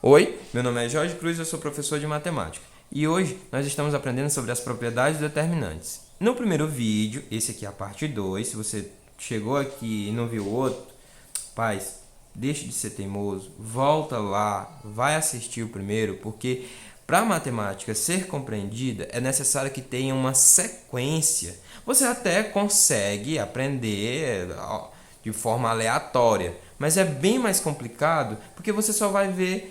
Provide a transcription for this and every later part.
Oi, meu nome é Jorge Cruz, eu sou professor de matemática e hoje nós estamos aprendendo sobre as propriedades determinantes. No primeiro vídeo, esse aqui é a parte 2, se você chegou aqui e não viu o outro, paz, deixe de ser teimoso, volta lá, vai assistir o primeiro, porque para a matemática ser compreendida é necessário que tenha uma sequência. Você até consegue aprender de forma aleatória, mas é bem mais complicado porque você só vai ver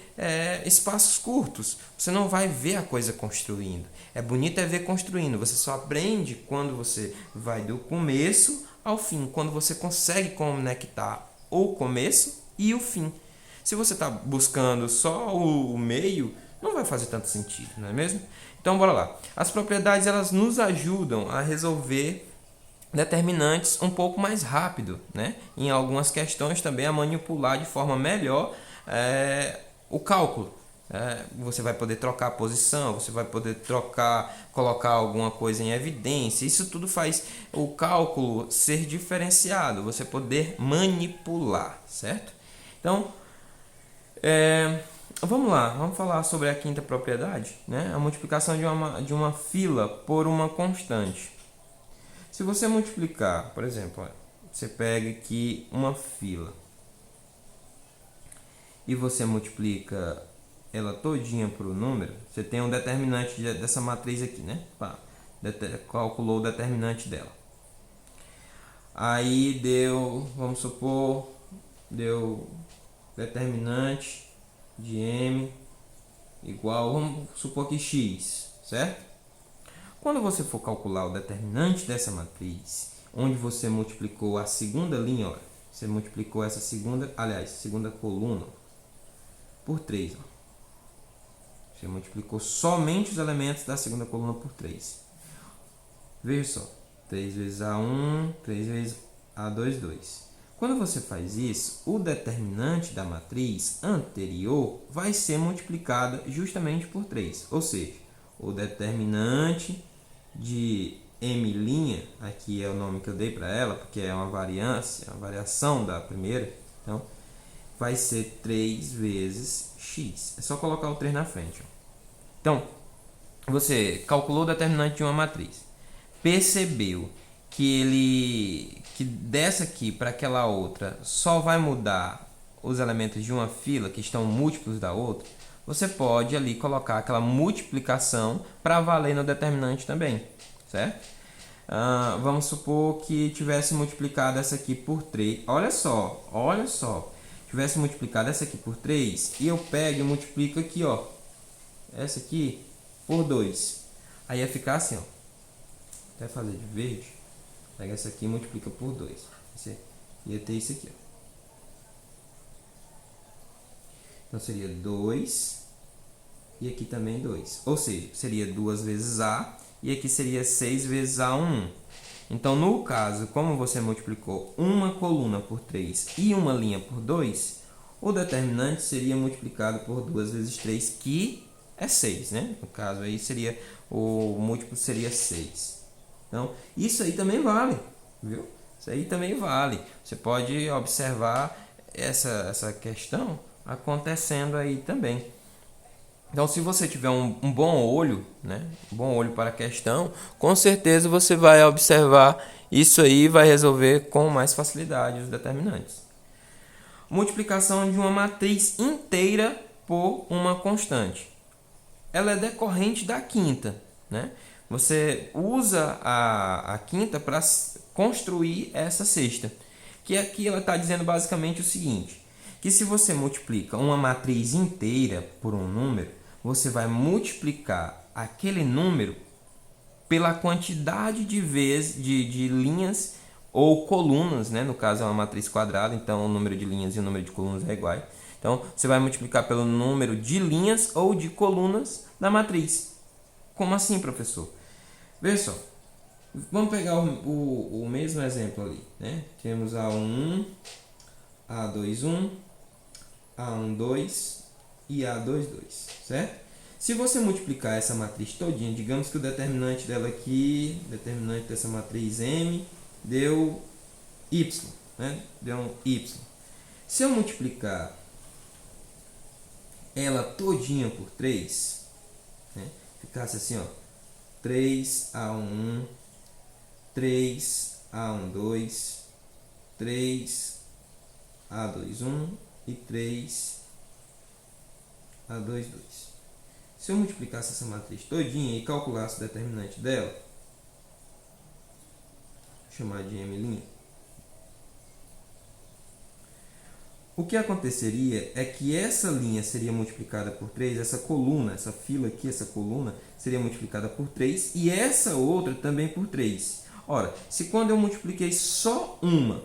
espaços curtos, você não vai ver a coisa construindo. É bonito ver construindo, você só aprende quando você vai do começo ao fim, quando você consegue conectar o começo e o fim. Se você está buscando só o meio, não vai fazer tanto sentido, não é mesmo? Então, bora lá. As propriedades elas nos ajudam a resolver determinantes um pouco mais rápido, né? Em algumas questões também a manipular de forma melhor o cálculo. Você vai poder trocar a posição, você vai poder colocar alguma coisa em evidência. Isso tudo faz o cálculo ser diferenciado, você poder manipular, certo? Então, vamos lá, vamos falar sobre a quinta propriedade, né? A multiplicação de uma fila por uma constante. Se você multiplicar, por exemplo, você pega aqui uma fila e você multiplica ela todinha por um número, você tem um determinante dessa matriz aqui, né? Calculou o determinante dela. Aí deu, vamos supor, deu determinante de m igual, vamos supor que x, certo? Quando você for calcular o determinante dessa matriz, onde você multiplicou a segunda linha, ó, você multiplicou essa segunda coluna por 3. Ó. Você multiplicou somente os elementos da segunda coluna por 3. Veja só, 3 vezes A1, 3 vezes A2, 2. Quando você faz isso, o determinante da matriz anterior vai ser multiplicado justamente por 3. Ou seja, o determinante de m', aqui é o nome que eu dei para ela, porque é uma variação da primeira, então vai ser 3 vezes x. É só colocar o 3 na frente. Ó. Então, você calculou o determinante de uma matriz, percebeu que dessa aqui para aquela outra só vai mudar os elementos de uma fila que estão múltiplos da outra, você pode ali colocar aquela multiplicação para valer no determinante também, certo? Vamos supor que tivesse multiplicado essa aqui por 3. Olha só. Tivesse multiplicado essa aqui por 3 e eu pego e multiplico aqui, ó, essa aqui por 2. Aí ia ficar assim, ó. Até fazer de verde. Pega essa aqui e multiplica por 2. Você ia ter isso aqui, ó. Então seria 2 e aqui também 2. Ou seja, seria 2 vezes A e aqui seria 6 vezes A1. Então, no caso, como você multiplicou uma coluna por 3 e uma linha por 2, o determinante seria multiplicado por 2 vezes 3, que é 6, né? No caso aí seria, o múltiplo seria 6. Então, isso aí também vale, viu? Isso aí também vale. Você pode observar essa questão acontecendo aí também. Então, se você tiver um bom olho, né? Um bom olho para a questão, com certeza você vai observar isso aí e vai resolver com mais facilidade os determinantes. Multiplicação de uma matriz inteira por uma constante. Ela é decorrente da quinta, né? Você usa a quinta para construir essa sexta. Que aqui ela está dizendo basicamente o seguinte, que se você multiplica uma matriz inteira por um número, você vai multiplicar aquele número pela quantidade de vezes de linhas ou colunas, né? No caso é uma matriz quadrada, então o número de linhas e o número de colunas é igual. Então você vai multiplicar pelo número de linhas ou de colunas da matriz. Como assim, professor? Veja só. Vamos pegar o mesmo exemplo ali, né? Temos A1, A2, A1, 2 e A2, 2, certo? Se você multiplicar essa matriz todinha, digamos que o determinante dela aqui, determinante dessa matriz M, deu Y, né? Deu um Y. Se eu multiplicar ela todinha por 3, né? Ficasse assim, ó, 3A1, 3A12, 3A21 e 3A22. Se eu multiplicasse essa matriz todinha e calculasse o determinante dela, vou chamar de M', o que aconteceria é que essa linha seria multiplicada por 3, essa coluna, essa fila aqui, essa coluna, seria multiplicada por 3 e essa outra também por 3. Ora, se quando eu multipliquei só uma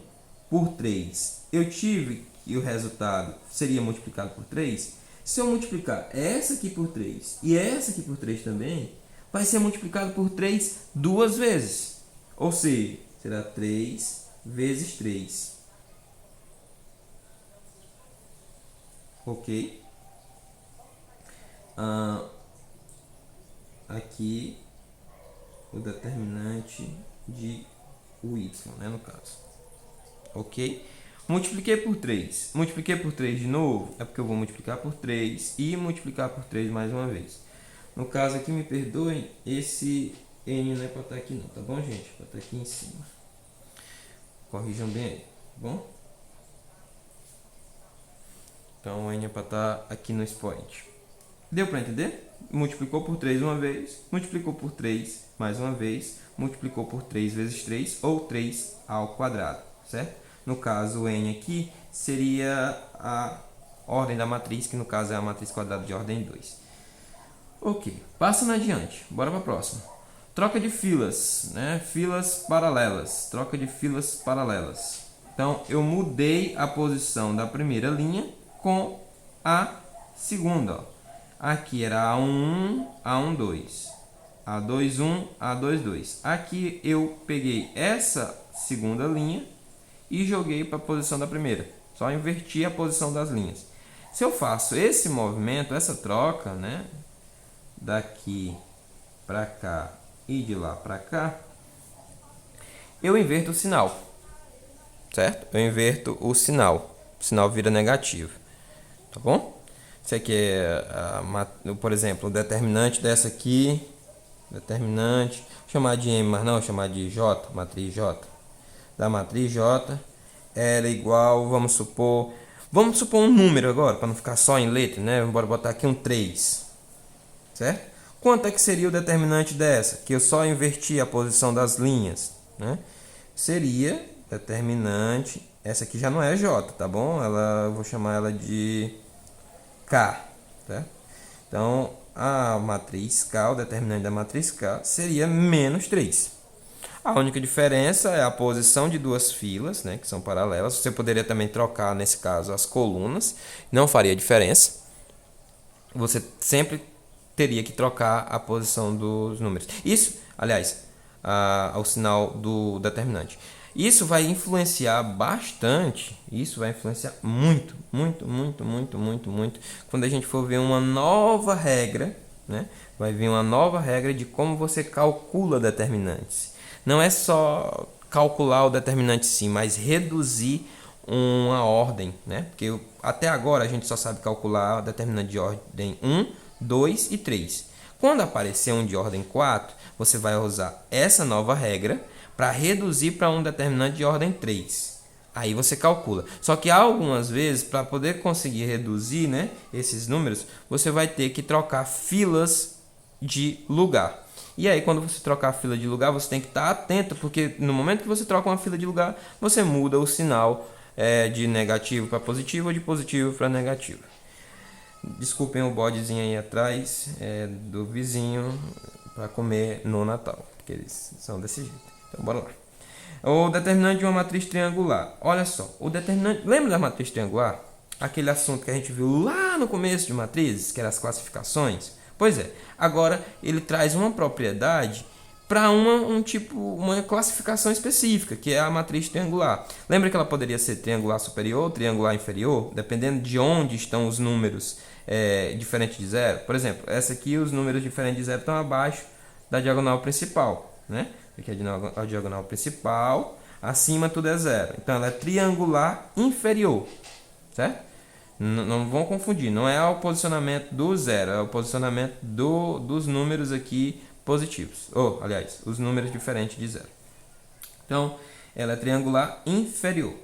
por 3, eu tive que o resultado seria multiplicado por 3, se eu multiplicar essa aqui por 3 e essa aqui por 3 também, vai ser multiplicado por 3 duas vezes. Ou seja, será 3 vezes 3. Ok? Aqui o determinante de o y, né, no caso. Ok? Multipliquei por 3. Multipliquei por 3 de novo, é porque eu vou multiplicar por 3 e multiplicar por 3 mais uma vez. No caso aqui, me perdoem, esse n não é para estar aqui não, tá bom, gente? Para estar aqui em cima. Corrijam bem aí, tá bom? Então, o n é para estar aqui no expoente. Deu para entender? Multiplicou por 3 uma vez, multiplicou por 3 mais uma vez, multiplicou por 3 vezes 3 ou 3 ao quadrado, certo? No caso, o n aqui seria a ordem da matriz, que no caso é a matriz quadrada de ordem 2. Ok, passando adiante, bora para a próxima. Troca de filas, né? Filas paralelas, troca de filas paralelas. Então, eu mudei a posição da primeira linha com a segunda. Ó. Aqui era A11, A12, A21, A22. Aqui eu peguei essa segunda linha e joguei para a posição da primeira. Só inverti a posição das linhas. Se eu faço esse movimento, essa troca, né, daqui para cá e de lá para cá, eu inverto o sinal, certo? Eu inverto o sinal vira negativo, tá bom? Isso aqui é, por exemplo, o determinante dessa aqui, determinante, vou chamar de M, mas não, vou chamar de J, matriz J. Da matriz J era igual, vamos supor um número agora, para não ficar só em letra, né? Bora botar aqui um 3, certo? Quanto é que seria o determinante dessa? Que eu só inverti a posição das linhas, né? Seria determinante, essa aqui já não é J, tá bom? Eu vou chamar ela de K, tá? Então, a matriz K, o determinante da matriz K, seria menos 3. A única diferença é a posição de duas filas, né, que são paralelas. Você poderia também trocar, nesse caso, as colunas. Não faria diferença. Você sempre teria que trocar a posição dos números. Isso, aliás, o sinal do determinante. Isso vai influenciar bastante, isso vai influenciar muito, quando a gente for ver uma nova regra, né? Vai vir uma nova regra de como você calcula determinantes. Não é só calcular o determinante sim, mas reduzir uma ordem, né? Porque até agora a gente só sabe calcular o determinante de ordem 1, 2 e 3. Quando aparecer um de ordem 4, você vai usar essa nova regra para reduzir para um determinante de ordem 3. Aí você calcula. Só que algumas vezes, para poder conseguir reduzir, né, esses números, você vai ter que trocar filas de lugar. E aí, quando você trocar a fila de lugar, você tem que estar atento, porque no momento que você troca uma fila de lugar, você muda o sinal de negativo para positivo ou de positivo para negativo. Desculpem o bodezinho aí atrás do vizinho para comer no Natal, porque eles são desse jeito. Então, bora lá. O determinante de uma matriz triangular. Olha só, o determinante... Lembra da matriz triangular? Aquele assunto que a gente viu lá no começo de matrizes, que eram as classificações? Pois é, agora ele traz uma propriedade para uma classificação específica, que é a matriz triangular. Lembra que ela poderia ser triangular superior ou triangular inferior, dependendo de onde estão os números diferentes de zero? Por exemplo, essa aqui, os números diferentes de zero estão abaixo da diagonal principal, né? Aqui é a diagonal principal, acima tudo é zero. Então ela é triangular inferior, certo? Não vão confundir, não é o posicionamento do zero, é o posicionamento dos números aqui positivos. Ou, aliás, os números diferentes de zero. Então, ela é triangular inferior.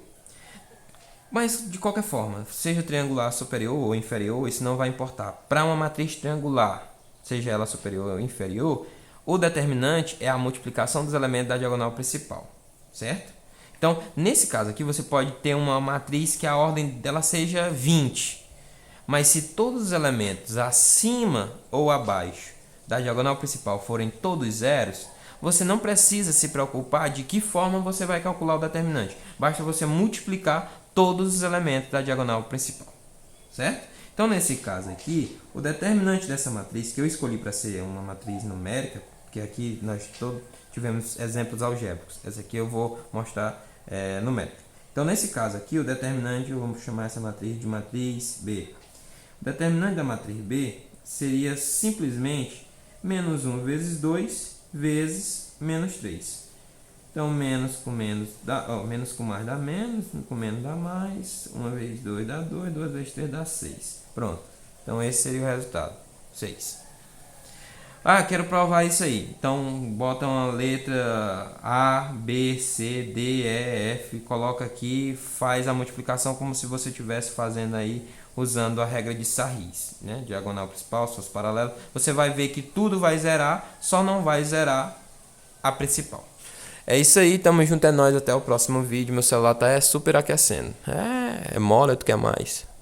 Mas, de qualquer forma, seja triangular superior ou inferior, isso não vai importar. Para uma matriz triangular, seja ela superior ou inferior, o determinante é a multiplicação dos elementos da diagonal principal, certo? Então, nesse caso aqui, você pode ter uma matriz que a ordem dela seja 20. Mas se todos os elementos acima ou abaixo da diagonal principal forem todos zeros, você não precisa se preocupar de que forma você vai calcular o determinante. Basta você multiplicar todos os elementos da diagonal principal, certo? Então, nesse caso aqui, o determinante dessa matriz, que eu escolhi para ser uma matriz numérica, porque aqui nós tivemos exemplos algébricos. Essa aqui eu vou mostrar numérica. Então, nesse caso aqui, o determinante, vamos chamar essa matriz de matriz B. O determinante da matriz B seria simplesmente menos 1 vezes 2 vezes menos 3. Então, menos com menos dá, menos com mais dá menos, com menos dá mais, 1 vezes 2 dá 2, 2 vezes 3 dá 6. Pronto. Então, esse seria o resultado, 6. Ah, quero provar isso aí. Então, bota uma letra A, B, C, D, E, F, coloca aqui, faz a multiplicação como se você estivesse fazendo aí, usando a regra de Sarris, né? Diagonal principal, suas paralelas. Você vai ver que tudo vai zerar, só não vai zerar a principal. É isso aí, tamo junto, é nóis, até o próximo vídeo. Meu celular tá super aquecendo. É mole, tu quer mais?